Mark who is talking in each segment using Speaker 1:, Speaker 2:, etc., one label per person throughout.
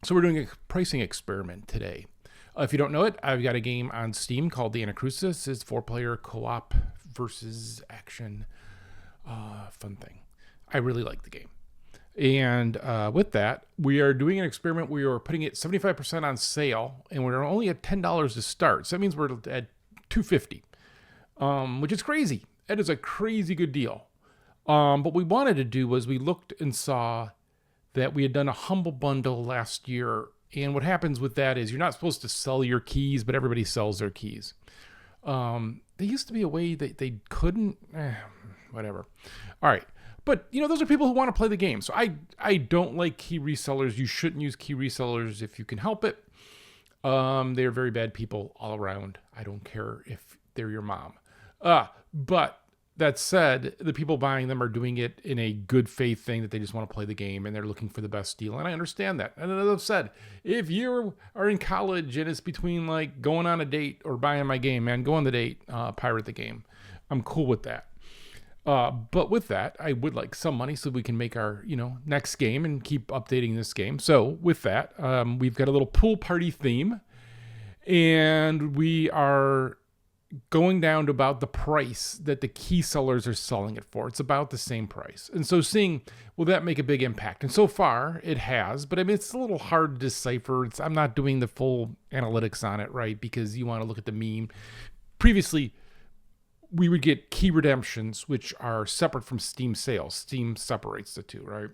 Speaker 1: So we're doing a pricing experiment today. If you don't know it, I've got a game on Steam called the Anacrusis. It's 4-player co-op versus action fun thing. I really like the game. And with that, we are doing an experiment. We are putting it 75% on sale, and we're only at $10 to start. So that means we're at $250, which is crazy. That is a crazy good deal. What we wanted to do was we looked and saw that we had done a Humble Bundle last year. And what happens with that is you're not supposed to sell your keys, but everybody sells their keys. There used to be a way that they couldn't, whatever. All right. But, you know, those are people who want to play the game. So I don't like key resellers. You shouldn't use key resellers if you can help it. They're very bad people all around. I don't care if they're your mom. But that said, the people buying them are doing it in a good faith thing that they just want to play the game and they're looking for the best deal. And I understand that. And as I've said, if you are in college and it's between like going on a date or buying my game, man, go on the date, pirate the game. I'm cool with that. But with that, I would like some money so we can make our, next game and keep updating this game. So with that, we've got a little pool party theme, and we are going down to about the price that the key sellers are selling it for. It's about the same price. And so seeing, will that make a big impact? And so far it has, but I mean, it's a little hard to decipher. I'm not doing the full analytics on it, right? Because you want to look at the mean. Previously, we would get key redemptions, which are separate from Steam sales. Steam separates the two, right?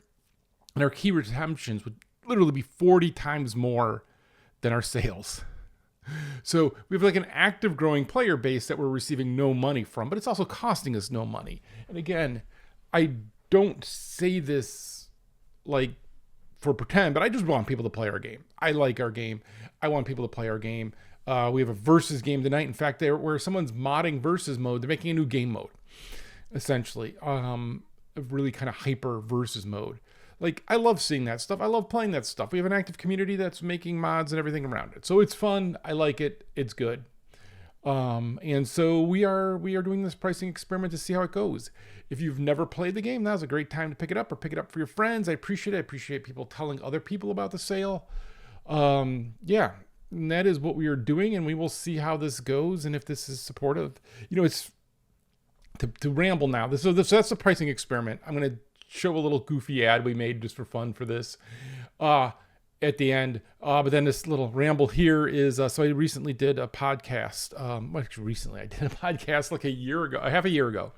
Speaker 1: And our key redemptions would literally be 40 times more than our sales. So we have like an active growing player base that we're receiving no money from, but it's also costing us no money. And again, I don't say this like for pretend, but I just want people to play our game. I like our game. I want people to play our game. We have a versus game tonight. In fact, where someone's modding versus mode, they're making a new game mode, essentially. A really kind of hyper versus mode. Like, I love seeing that stuff. I love playing that stuff. We have an active community that's making mods and everything around it. So it's fun. I like it. It's good. And so we are doing this pricing experiment to see how it goes. If you've never played the game, now's a great time to pick it up or pick it up for your friends. I appreciate it. I appreciate people telling other people about the sale. And that is what we are doing, and we will see how this goes and if this is supportive. It's to ramble now. So that's the pricing experiment. I'm going to show a little goofy ad we made just for fun for this at the end. But then this little ramble here is, so I recently did a podcast. I did a podcast like half a year ago.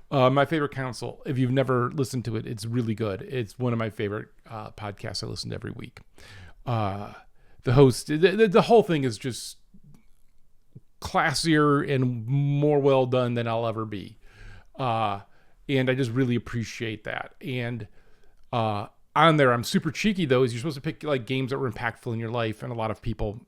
Speaker 1: My Favorite Council. If you've never listened to it, it's really good. It's one of my favorite podcasts I listen to every week. The host, the whole thing is just classier and more well done than I'll ever be. And I just really appreciate that. And on there, I'm super cheeky, though, is you're supposed to pick like games that were impactful in your life. And a lot of people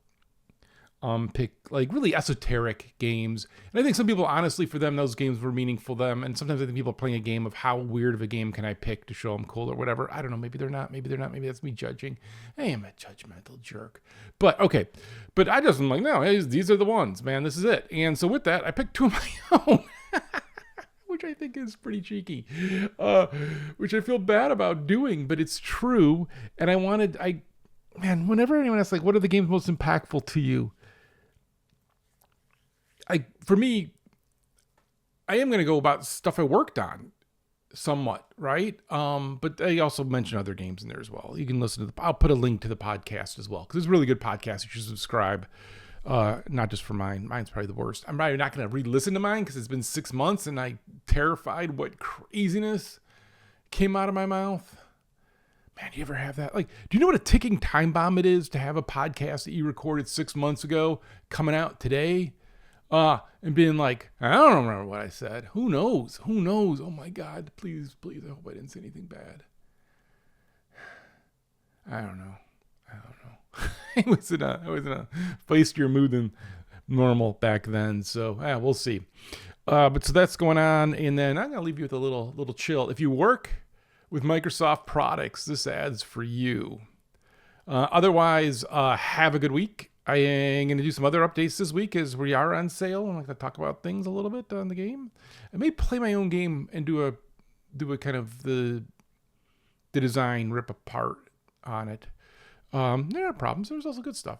Speaker 1: pick like really esoteric games. And I think some people, honestly, for them, those games were meaningful to them. And sometimes I think people are playing a game of how weird of a game can I pick to show them cool or whatever. I don't know. Maybe they're not. Maybe that's me judging. I am a judgmental jerk. But okay. But I just am like, no, these are the ones, man. This is it. And so with that, I picked two of my own. Which I think is pretty cheeky, which I feel bad about doing, but it's true. And whenever anyone asks, like, what are the games most impactful to you? For me, I am going to go about stuff I worked on somewhat, right? But I also mention other games in there as well. You can listen to I'll put a link to the podcast as well, because it's a really good podcast. You should subscribe. Not just for mine. Mine's probably the worst. I'm probably not going to re-listen to mine because it's been 6 months and I'm terrified what craziness came out of my mouth. Man, do you ever have that? Like, do you know what a ticking time bomb it is to have a podcast that you recorded 6 months ago coming out today? And being like, I don't remember what I said. Who knows? Oh my God. Please, I hope I didn't say anything bad. I don't know. I was in a feistier mood than normal back then. So we'll see. But so that's going on. And then I'm going to leave you with a little chill. If you work with Microsoft products, this ad's for you. Otherwise, have a good week. I am going to do some other updates this week as we are on sale. I'm going to talk about things a little bit on the game. I may play my own game and do a kind of the design rip apart on it. There are problems. There's also good stuff.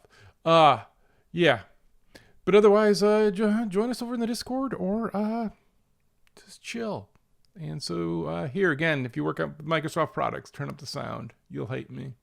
Speaker 1: Yeah. But otherwise, join us over in the Discord or just chill. And so here again, if you work on Microsoft products, turn up the sound. You'll hate me.